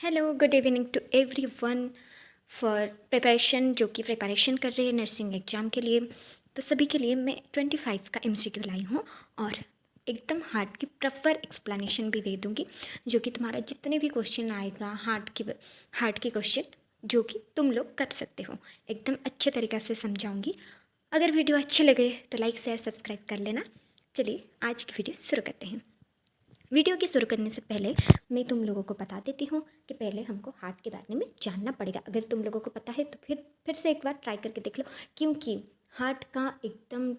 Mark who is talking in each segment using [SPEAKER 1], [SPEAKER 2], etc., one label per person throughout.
[SPEAKER 1] Hello good evening to everyone for preparation जो कि preparation कर रहे हैं नर्सिंग एग्ज़ाम के लिए। तो सभी के लिए मैं 25 का एमसीक्यू लाई हूँ और एकदम हार्ट की प्रॉपर एक्सप्लेनेशन भी दे दूँगी, जो कि तुम्हारा जितने भी क्वेश्चन आएगा हार्ट के क्वेश्चन जो कि तुम लोग कर सकते हो, एकदम अच्छे तरीक़े से समझाऊँगी। अगर वीडियो अच्छे लगे तो लाइक शेयर सब्सक्राइब कर लेना। चलिए आज की वीडियो शुरू करते हैं। वीडियो की शुरू करने से पहले मैं तुम लोगों को बता देती हूँ कि पहले हमको हार्ट के बारे में जानना पड़ेगा। अगर तुम लोगों को पता है तो फिर से एक बार ट्राई करके देख लो, क्योंकि हार्ट का एकदम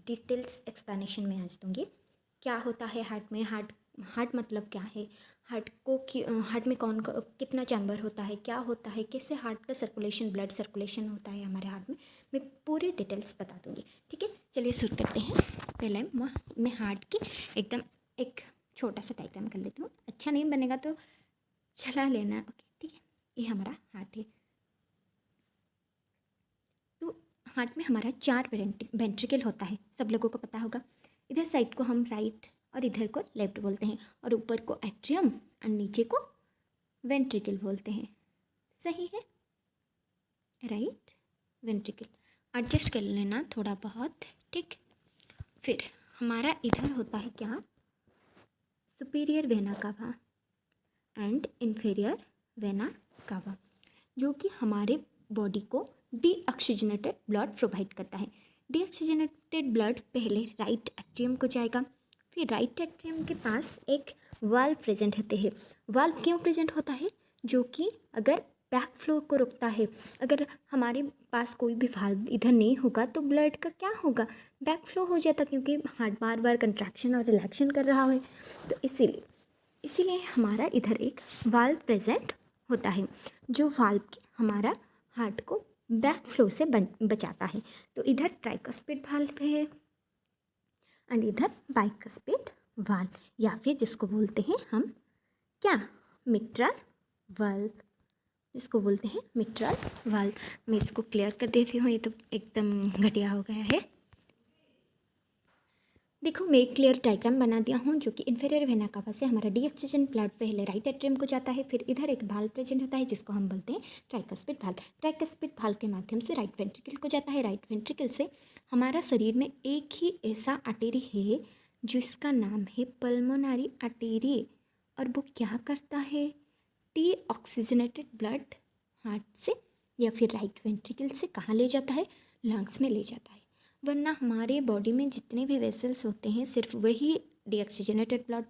[SPEAKER 1] डिटेल्स एक्सप्लेनेशन मैं आज दूँगी। क्या होता है हार्ट में, हार्ट मतलब क्या है, हार्ट में कितना चैम्बर होता है, क्या होता है, कैसे हार्ट का सर्कुलेशन, ब्लड सर्कुलेशन होता है हमारे हार्ट में, मैं पूरी डिटेल्स बता दूँगी। ठीक है, चलिए शुरू करते हैं। पहले मैं हार्ट की एकदम एक छोटा सा डायग्राम कर लेती हूँ। अच्छा नहीं बनेगा तो चला लेना। ओके ठीक है, ये हमारा हार्ट है। तो हार्ट में हमारा 4 वेंट्रिकल होता है, सब लोगों को पता होगा। इधर साइड को हम राइट और इधर को लेफ्ट बोलते हैं, और ऊपर को एट्रियम और नीचे को वेंट्रिकल बोलते हैं। सही है, राइट वेंट्रिकल। एडजस्ट कर लेना थोड़ा बहुत, ठीक। फिर हमारा इधर होता है क्या, superior vena cava and inferior vena cava, जो कि हमारे बॉडी को डीऑक्सीजनेटेड ब्लड प्रोवाइड करता है। डीऑक्सीजनेटेड ब्लड पहले राइट एट्रियम को जाएगा, फिर राइट एट्रियम के पास एक वाल्व प्रेजेंट होते हैं। वाल्व क्यों प्रेजेंट होता है, जो कि अगर बैक फ्लो को रोकता है। अगर हमारे पास कोई भी वाल्व इधर नहीं होगा तो ब्लड का क्या होगा, बैक फ्लो हो जाता, क्योंकि हार्ट बार बार कंट्रैक्शन और रिलैक्शन कर रहा है। तो इसीलिए हमारा इधर एक वाल्व प्रेजेंट होता है, जो वाल्व की हमारा हार्ट को बैक फ्लो से बचाता है। तो इधर ट्राइकस्पिड वाल्व है एंड इधर बाइकस्पिड वाल्व, या फिर जिसको बोलते हैं हम क्या, मिट्रल वाल्व, इसको बोलते हैं मिट्रल वाल्व। मैं इसको क्लियर कर देती हूँ, ये तो एकदम घटिया हो गया है। देखो मैं एक क्लियर डायग्राम बना दिया हूँ, जो कि इन्फीरियर वेना कावा से हमारा डीऑक्सीजन ब्लड पहले राइट एट्रियम को जाता है, फिर इधर एक भाल्व प्रेजेंट होता है जिसको हम बोलते हैं ट्राइकस्पिड भाल्व। ट्राइकस्पिड भाल्व के माध्यम से राइट वेंट्रिकल को जाता है। राइट वेंट्रिकल से हमारा शरीर में एक ही ऐसा आर्टरी है जिसका नाम है पल्मोनरी आर्टरी, और वो क्या करता है, डीऑक्सीजनेटेड ब्लड हार्ट से या फिर राइट वेंट्रिकल से कहाँ ले जाता है, लंग्स में ले जाता है। वरना हमारे बॉडी में जितने भी वेसल्स होते हैं सिर्फ वही डीऑक्सीजनेटेड ब्लड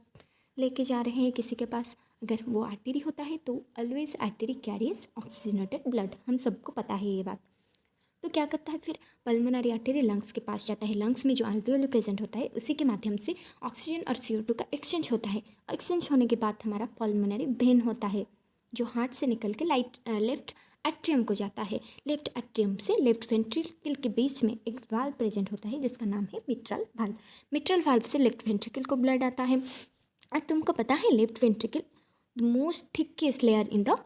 [SPEAKER 1] लेके जा रहे हैं किसी के पास। अगर वो आर्टरी होता है तो always artery carries oxygenated blood, हम सबको पता है ये बात। तो क्या करता है फिर, पल्मोनरी आर्टरी लंग्स के पास जाता है। लंग्स में जो अल्वेओली प्रेजेंट होता है उसी के माध्यम से ऑक्सीजन और CO2 का एक्सचेंज होता है। एक्सचेंज होने के बाद हमारा पल्मोनरी वेन होता है, जो हार्ट से निकल के लेफ्ट एट्रियम को जाता है। लेफ्ट एट्रियम से लेफ्ट वेंट्रिकल के बीच में एक वाल्व प्रेजेंट होता है जिसका नाम है मिट्रल वाल्व। मिट्रल वाल्व से लेफ्ट वेंट्रिकल को ब्लड आता है। और तुमको पता है left ventricle most thickest layer in the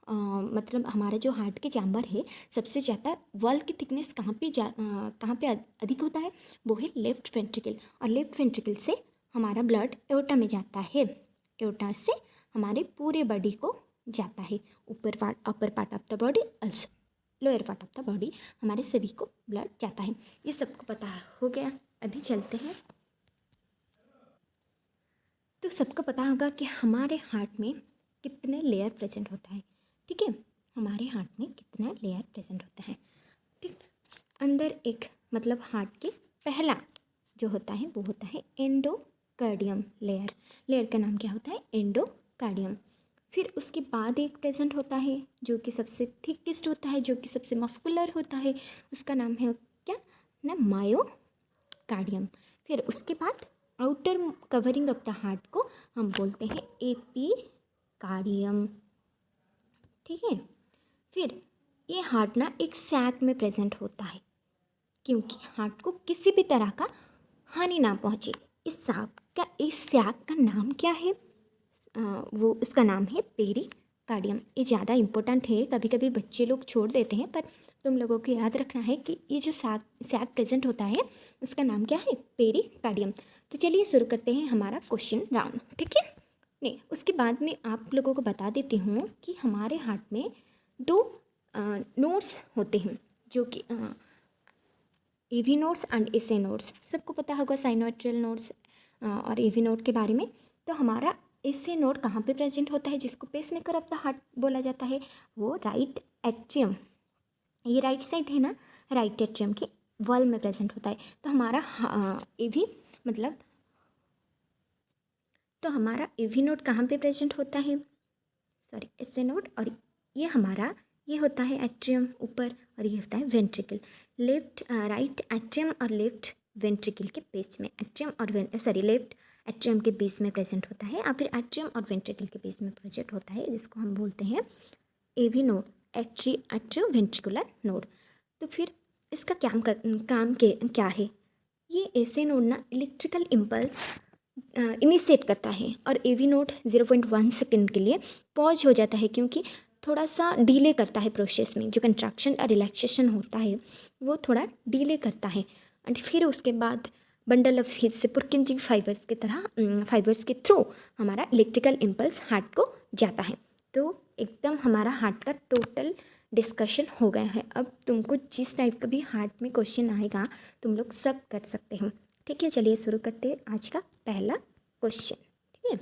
[SPEAKER 1] मतलब हमारा जो हार्ट के चैम्बर है, सबसे ज़्यादा वॉल की थिकनेस कहाँ पे अधिक होता है, वो है लेफ्ट वेंट्रिकल। और लेफ्ट वेंट्रिकल से हमारा ब्लड एओर्टा में जाता है, एओर्टा से हमारे पूरे बॉडी को जाता है, upper part of the body also lower part of the body, हमारे सभी को ब्लड जाता है। ये सबको पता हो गया। अभी चलते हैं। तो सबको पता होगा कि हमारे हार्ट में कितने लेयर प्रेजेंट होता है। ठीक है, हमारे हार्ट में कितना लेयर प्रेजेंट होता है। ठीक, अंदर एक मतलब हार्ट के पहला जो होता है वो होता है एंडोकार्डियम लेयर। लेयर का नाम क्या होता है, एंडोकार्डियम। फिर उसके बाद एक प्रेजेंट होता है जो कि सबसे थिकेस्ट होता है, जो कि सबसे मस्कुलर होता है, उसका नाम है क्या ना, मायोकार्डियम। फिर उसके बाद outer covering of the heart को हम बोलते हैं एपिकार्डियम। ठीक है, फिर ये हार्ट ना एक सैक में प्रेजेंट होता है, क्योंकि हार्ट को किसी भी तरह का हानि ना पहुँचे। इस सैक का नाम क्या है, वो उसका नाम है पेरिकार्डियम। ये ज़्यादा इम्पोर्टेंट है, कभी कभी बच्चे लोग छोड़ देते हैं, पर तुम लोगों को याद रखना है कि ये जो सैक प्रेजेंट होता है उसका नाम क्या है, पेरिकार्डियम। तो चलिए शुरू करते हैं हमारा क्वेश्चन राउंड। ठीक है, नहीं, उसके बाद में आप लोगों को बता देती हूँ कि हमारे हार्ट में दो नोड्स होते हैं, जो कि एवी नोड्स एंड एसए नोड्स। सबको पता होगा साइनोट्रियल नोड्स और एवी नोड के बारे में। तो हमारा एसए नोड कहाँ पे प्रेजेंट होता है, जिसको पेसमेकर ऑफ द हार्ट बोला जाता है, वो राइट एट्रियम, ये राइट साइड है ना, राइट एट्रियम के वॉल में प्रेजेंट होता है। तो हमारा एवी मतलब तो हमारा एवी नोड कहाँ पे प्रेजेंट होता है, सॉरी एसए नोड, और ये हमारा ये होता है एट्रियम ऊपर, और ये होता है वेंट्रिकल। लेफ्ट राइट एट्रियम और लेफ्ट वेंट्रिकल के बीच में, एट्रियम और लेफ्ट एट्रियम के बीच में प्रेजेंट होता है, या फिर एट्रियम और वेंट्रिकल के बीच में प्रेजेंट होता है, जिसको हम बोलते हैं AV node, atrio ventricular node. तो फिर इसका क्या है, ये ऐसे नोड ना इलेक्ट्रिकल इम्पल्स इनिशिएट करता है, और एवी नोड 0.1 सेकेंड के लिए पॉज हो जाता है, क्योंकि थोड़ा सा डिले करता है प्रोसेस में, जो कंट्रैक्शन और रिलैक्सेशन होता है वो थोड़ा डिले करता है, एंड फिर उसके बाद बंडल ऑफ हीट से पुरकिंजी फाइबर्स की तरह फाइबर्स के थ्रू हमारा इलेक्ट्रिकल इम्पल्स हार्ट को जाता है। तो एकदम हमारा हार्ट का टोटल डिस्कशन हो गया है। अब तुमको जिस टाइप का भी हार्ट में क्वेश्चन आएगा तुम लोग सब कर सकते हो। ठीक है, चलिए शुरू करते हैं आज का पहला क्वेश्चन। ठीक है,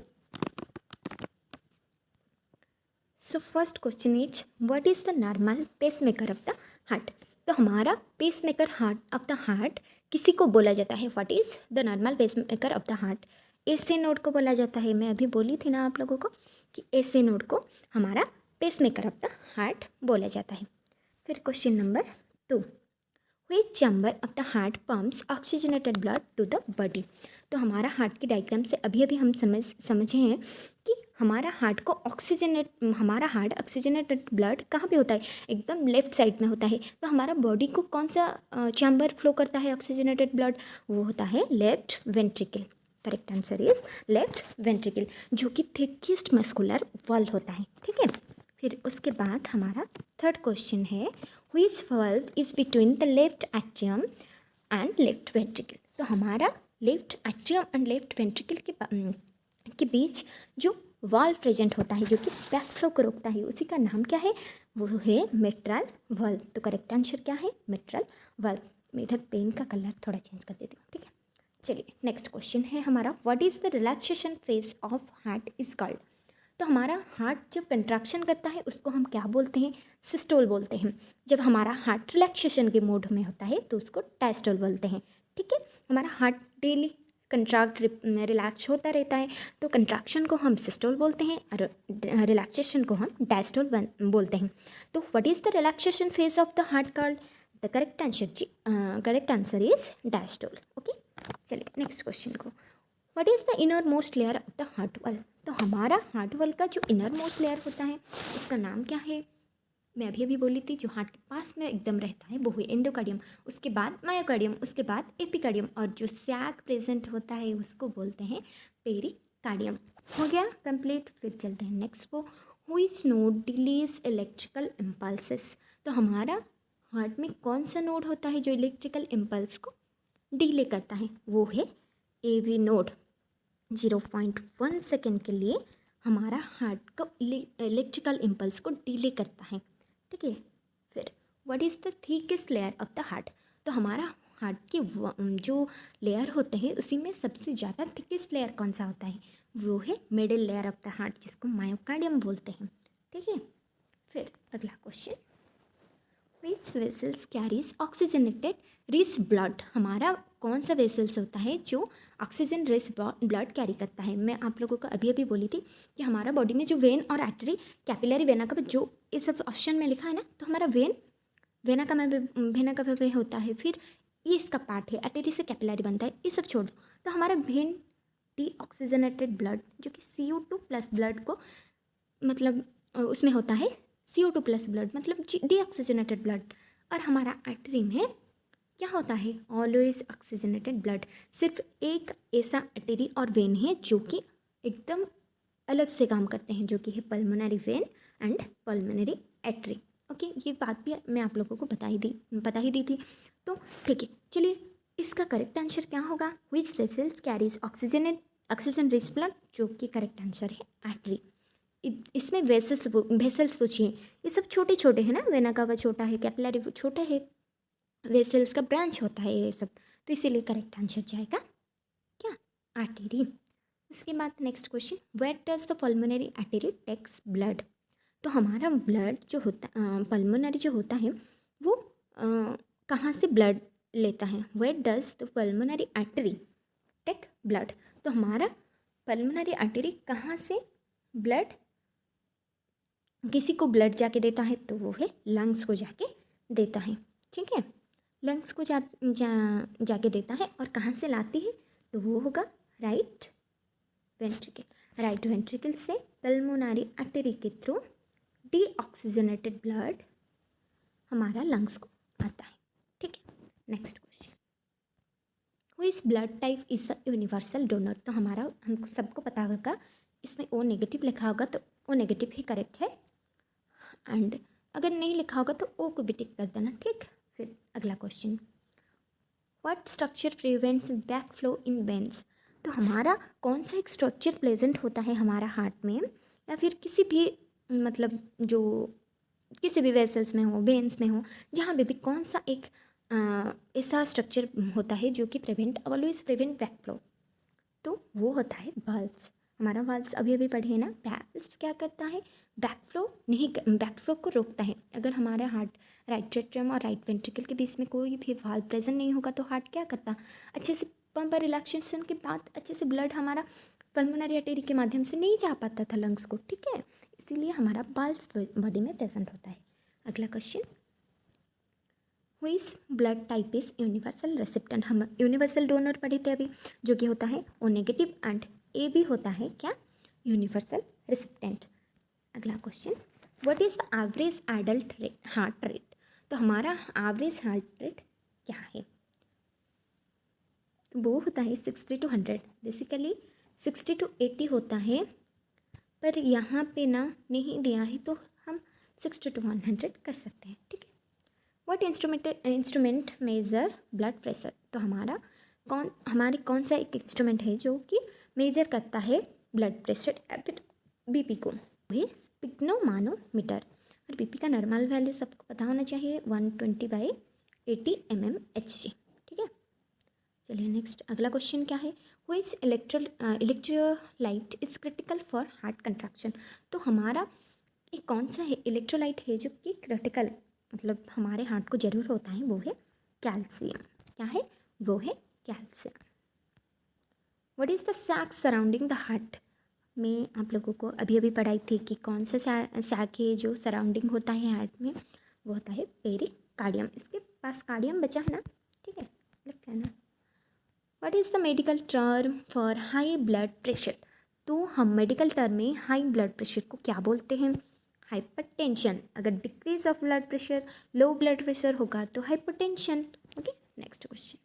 [SPEAKER 1] so first question is what is the normal pacemaker of the heart. तो हमारा pacemaker heart of the heart किसी को बोला जाता है, what is the normal pacemaker of the heart, essay node को बोला जाता है। मैं अभी बोली थी ना आप लोगों को कि एसे नोड को हमारा पेसमेकर ऑफ द हार्ट बोला जाता है। फिर question number 2, which chamber of the heart pumps oxygenated blood to the body। तो हमारा हार्ट की डायग्राम से अभी हम समझे हैं कि हमारा हार्ट ऑक्सीजनेटेड ब्लड कहाँ पे होता है, एकदम लेफ्ट साइड में होता है। तो हमारा बॉडी को कौन सा चैम्बर फ्लो करता है ऑक्सीजनेटेड ब्लड, वो होता है left ventricle. Correct answer is left ventricle, जो कि थिकेस्ट मस्कुलर वॉल होता है। ठीक है, फिर उसके बाद हमारा थर्ड क्वेश्चन है which valve is between the left atrium and left ventricle। तो हमारा left atrium and left ventricle के बीच जो वाल्व प्रेजेंट होता है, जो कि बैक फ्लो को रोकता है, उसी का नाम क्या है, वो है मिट्रल वाल्व। तो करेक्ट आंसर क्या है, मिट्रल वाल्व। मैं इधर पेन का कलर थोड़ा चेंज कर देती हूँ। ठीक है, चलिए नेक्स्ट क्वेश्चन है हमारा, what is the relaxation phase of heart is called. तो हमारा हार्ट जब कंट्रैक्शन करता है उसको हम क्या बोलते हैं, सिस्टोल बोलते हैं। जब हमारा हार्ट रिलैक्सेशन के मोड में होता है तो उसको डायस्टोल बोलते हैं। ठीक है, हमारा हार्ट डेली कंट्रैक्ट रिलैक्स होता रहता है, तो कंट्रैक्शन को हम सिस्टोल बोलते हैं और रिलैक्सेशन को हम डायस्टोल बोलते हैं। तो what is the relaxation phase of the heart called, the correct answer is diastole. Okay, चलिए नेक्स्ट क्वेश्चन को, what is the inner most layer of the heart wall. तो हमारा हार्ट वॉल का जो इनर मोस्ट लेयर होता है उसका नाम क्या है, मैं अभी बोली थी, जो हार्ट के पास में एकदम रहता है वो है एंडोकार्डियम, उसके बाद मायोकार्डियम, उसके बाद एपिकार्डियम, और जो सैक प्रेजेंट होता है उसको बोलते हैं पेरिकार्डियम। हो गया कंप्लीट। फिर चलते हैं नेक्स्ट को, व्हिच नोड डिलीज इलेक्ट्रिकल इम्पल्सेस। तो हमारा हार्ट में कौन सा नोड होता है जो इलेक्ट्रिकल इम्पल्स को डिले करता है, वो है एवी नोड। 0.1 सेकेंड के लिए हमारा हार्ट को इलेक्ट्रिकल इम्पल्स को डिले करता है। ठीक है, फिर what is the thickest layer of the heart. तो हमारा हार्ट के जो लेयर होते हैं उसी में सबसे ज़्यादा थिकेस्ट लेयर कौन सा होता है, वो है middle layer of the heart, जिसको मायोकार्डियम बोलते हैं। ठीक है, फिर अगला question, which vessels carries oxygenated rich blood। हमारा कौन सा वेसल्स होता है जो ऑक्सीजन रिच ब्लड कैरी करता है। मैं आप लोगों को अभी बोली थी कि हमारा बॉडी में जो वेन और आर्टरी, कैपिलरी वेना का जो इस सब ऑप्शन में लिखा है ना, तो हमारा वेना का वे होता है, फिर ये इसका पार्ट है, आर्टरी से कैपिलरी बनता है, ये सब छोड़ दो। तो हमारा वेन डी ऑक्सीजनेटेड ब्लड, जो कि CO2 प्लस ब्लड को मतलब उसमें होता है, CO2 प्लस ब्लड मतलब डीऑक्सीजनेटेड ब्लड, और हमारा आर्टरी में क्या होता है, ऑलवेज ऑक्सीजनेटेड ब्लड। सिर्फ एक ऐसा आर्टरी और वेन है जो कि एकदम अलग से काम करते हैं, जो कि है pulmonary vein and pulmonary artery. Okay, ये बात भी मैं आप लोगों को बता ही दी थी। तो ठीक है, चलिए इसका करेक्ट आंसर क्या होगा, which vessels carries oxygen rich blood, जो कि करेक्ट आंसर है आर्टरी। इसमें वेसल्स पूछिए, ये सब छोटे छोटे हैं ना, वेना कावा छोटा है, कैपिलरी छोटा है, वेसल्स का ब्रांच होता है ये सब, तो इसीलिए करेक्ट आंसर जाएगा क्या, आर्टरी। उसके बाद next question, where does the pulmonary artery takes blood. तो हमारा ब्लड जो होता पल्मोनरी जो होता है वो कहाँ से ब्लड लेता है, where does the pulmonary artery take blood. तो हमारा पल्मोनरी आर्टरी कहाँ से ब्लड, किसी को ब्लड जाके देता है तो वो है लंग्स को जाके देता है, ठीक है, लंग्स को जाके देता है। और कहाँ से लाती है, तो वो होगा राइट वेंट्रिकल। राइट वेंट्रिकल से पल्मोनरी आर्टरी के थ्रू डीऑक्सीजनेटेड ब्लड हमारा लंग्स को आता है, ठीक है। Next question, who is blood type is a universal donor. तो हमारा हमको सबको पता होगा, इसमें ओ नेगेटिव लिखा होगा तो ओ नेगेटिव ही करेक्ट है, एंड अगर नहीं लिखा होगा तो ओ को भी टिक कर देना, ठीक। फिर अगला question, what structure prevents back flow in veins. तो हमारा कौन सा एक स्ट्रक्चर प्रेजेंट होता है हमारा हार्ट में, या फिर किसी भी मतलब जो किसी भी वेसल्स में हो, वेन्स में हो, जहाँ भी कौन सा एक ऐसा स्ट्रक्चर होता है जो कि ऑलवेज प्रिवेंट बैक फ्लो, तो वो होता है वाल्व्स। हमारा वाल्व्स अभी अभी पढ़े ना, वाल्व्स क्या करता है, बैक फ्लो को रोकता है। अगर हमारा हार्ट राइट एट्रियम और राइट वेंट्रिकल के बीच में कोई भी वाल्व प्रेजेंट नहीं होगा तो हार्ट क्या करता, अच्छे से पंप रिलैक्सेशन के बाद अच्छे से ब्लड हमारा पल्मोनरी आर्टरी के माध्यम से नहीं जा पाता था लंग्स को, ठीक है, इसीलिए हमारा वाल्व्स बॉडी में प्रेजेंट होता है। अगला question, whose blood type is universal recipient. हम यूनिवर्सल डोनर पढ़े थे अभी, जो कि होता है ओ नेगेटिव, एंड ए भी होता है क्या, यूनिवर्सल रेसिप्टेंट। अगला question, what is the average adult heart rate. तो हमारा एवरेज हार्ट रेट क्या है, वो होता है 60 to 100, बेसिकली 60 to 80 होता है, पर यहाँ पे ना नहीं दिया है तो हम 60 to 100 कर सकते हैं, ठीक है। What instrument major blood pressure. तो हमारे कौन सा एक इंस्ट्रूमेंट है जो कि मेजर करता है ब्लड प्रेशर या फिर बीपी को, वही स्पिग्नोमानोमीटर। और बीपी का नॉर्मल वैल्यू सबको पता होना चाहिए 120/80 mmHg, ठीक है। चलिए नेक्स्ट अगला क्वेश्चन क्या है, which electrolyte is critical for heart contraction. तो हमारा एक कौन सा है इलेक्ट्रोलाइट है जो कि क्रिटिकल मतलब हमारे हार्ट को ज़रूर होता है, वो है कैल्शियम। क्या है, वो है calcium. What is the sac surrounding the heart. में आप लोगों को अभी अभी पढ़ाई थी कि कौन सा सैक है जो सराउंडिंग होता है हार्ट में, वो होता है पेरिकार्डियम। इसके पास कार्डियम बचा है ना, ठीक है, लिख लेना। What is the medical term for high blood pressure. तो हम मेडिकल टर्म में हाई ब्लड प्रेशर को क्या बोलते हैं, हाइपरटेंशन। अगर decrease of blood pressure, low blood pressure होगा तो hypertension, okay. Next question,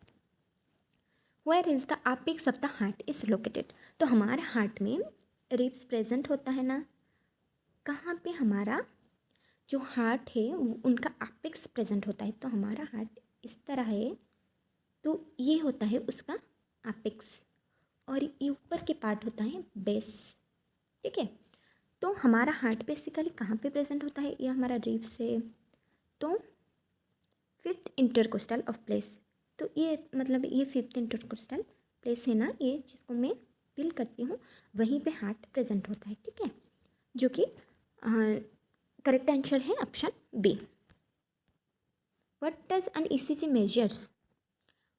[SPEAKER 1] where is the apex of the heart is located. तो हमारे हार्ट में रिब्स प्रेजेंट होता है ना, कहाँ पे हमारा जो हार्ट है उनका एपेक्स प्रेजेंट होता है। तो हमारा हार्ट इस तरह है, तो ये होता है उसका एपेक्स, और ये ऊपर के पार्ट होता है बेस, ठीक है। तो हमारा हार्ट बेसिकली कहाँ पे प्रेजेंट होता है, ये हमारा रिब्स है, तो फिफ्थ इंटरकोस्टल ऑफ प्लेस। तो ये मतलब ये फिफ्थ इंटरकोस्टल प्लेस है ना, ये जिसको मैं फील करती हूँ, वहीं पे हार्ट प्रेजेंट होता है, ठीक है, जो कि करेक्ट आंसर है option B. What does an ECG measures.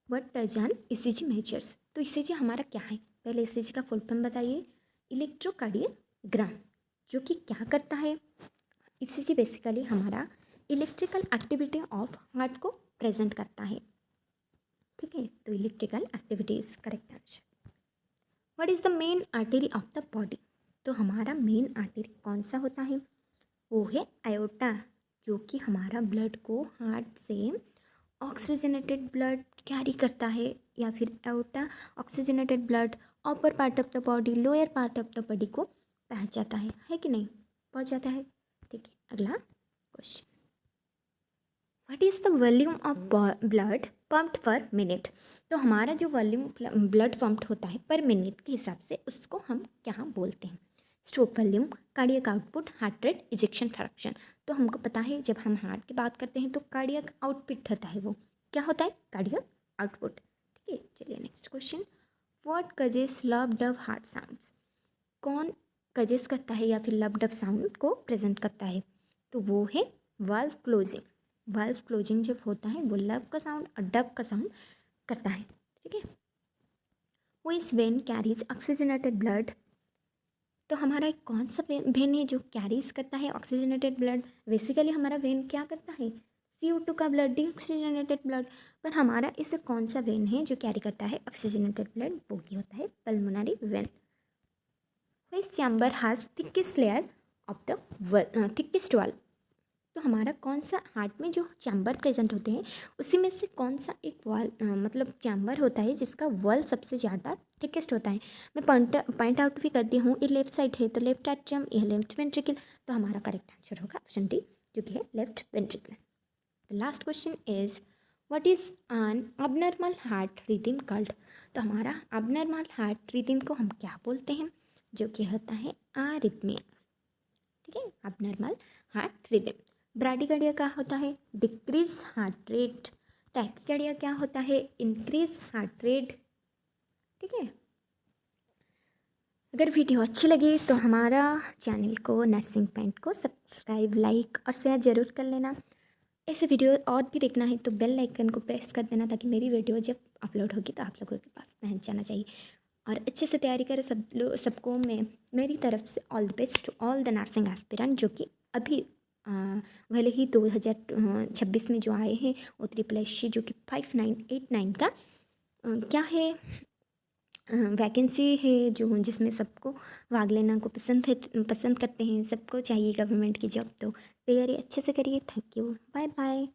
[SPEAKER 1] What does an ECG measures. तो ईसीजी हमारा क्या है, पहले ईसीजी का फुल फॉर्म बताइए, इलेक्ट्रोकार्डियोग्राम, जो कि क्या करता है, ईसीजी बेसिकली हमारा इलेक्ट्रिकल एक्टिविटी ऑफ हार्ट को प्रेजेंट करता है, ठीक है। तो electrical activity is correct answer. What is the main artery of the body. तो हमारा मेन आर्टरी कौन सा होता है, वो है आयोटा, जो कि हमारा ब्लड को हार्ट से ऑक्सीजनेटेड ब्लड कैरी करता है, या फिर iota oxygenated blood upper part of the body, lower part of the body को पहुँचाता है कि नहीं, पहुँच जाता है, ठीक है। अगला question, what is the volume of blood pumped पर मिनट। तो हमारा जो वॉल्यूम ब्लड पंप्ड होता है पर मिनट के हिसाब से उसको हम क्या बोलते हैं? Stroke volume, cardiac output, heart rate, ejection fraction. तो हमको पता है जब हम हार्ट की बात करते हैं तो कार्डियक आउटपुट होता है, वो क्या होता है? Cardiac output. ठीक है, चलिए next question. What causes love Dove heart sounds? कौन कजेस करता है या फिर लव डव साउंड को प्रेजेंट करता है? तो वो है वाल्व क्लोजिंग। वाल्व क्लोजिंग जब होता है वो लव का साउंड और डव का साउंड करता है। ठीक है। वो इस वेन कैरीज ऑक्सीजनेटेड ब्लड। तो हमारा एक कौन सा वेन है जो कैरीज करता है ऑक्सीजनेटेड ब्लड? बेसिकली हमारा वेन क्या करता है? CO2 का ब्लड, डीऑक्सीजनेटेड ब्लड। पर हमारा इसे कौन सा वेन है जो कैरी करता है ऑक्सीजनेटेड ब्लड? वो की होता है pulmonary vein. Which chamber has thickest layer of the thickest wall? तो हमारा कौन सा हार्ट में जो चैम्बर प्रेजेंट होते हैं उसी में से कौन सा एक वॉल मतलब चैम्बर होता है जिसका वॉल सबसे ज़्यादा थिकेस्ट होता है? मैं पॉइंट आउट भी करती हूँ, ये लेफ्ट साइड है तो लेफ्ट एट्रियम, ये लेफ्ट वेंट्रिकल। तो हमारा करेक्ट आंसर होगा ऑप्शन डी जो कि है left ventricle. The last question is what is an abnormal heart rhythm called? तो हमारा अबनॉर्मल हार्ट रिदम को हम क्या बोलते हैं? जो कि होता है आरिथमिया। ठीक है, अबनॉर्मल हार्ट रिदम। ब्राडिकार्डिया क्या होता है? Decrease heart rate. टैकिकार्डिया क्या होता है? Increase heart rate. ठीक है। अगर वीडियो अच्छी लगी तो हमारा चैनल को नर्सिंग पॉइंट को सब्सक्राइब, लाइक और शेयर ज़रूर कर लेना। ऐसे वीडियो और भी देखना है तो बेल आइकन को प्रेस कर देना ताकि मेरी वीडियो जब अपलोड होगी तो आप लोगों के पास पहुंच जाना चाहिए। और अच्छे से तैयारी करें सबको। मैं मेरी तरफ से all the best to all the nursing aspirant जो कि अभी भले ही 2026 में जो आए हैं वो SSC जो कि 5989 का क्या है वैकेंसी है जो जिसमें सबको भाग लेना को पसंद करते हैं, सबको चाहिए गवर्नमेंट की जॉब। तो तैयारी अच्छे से करिए। Thank you, bye bye.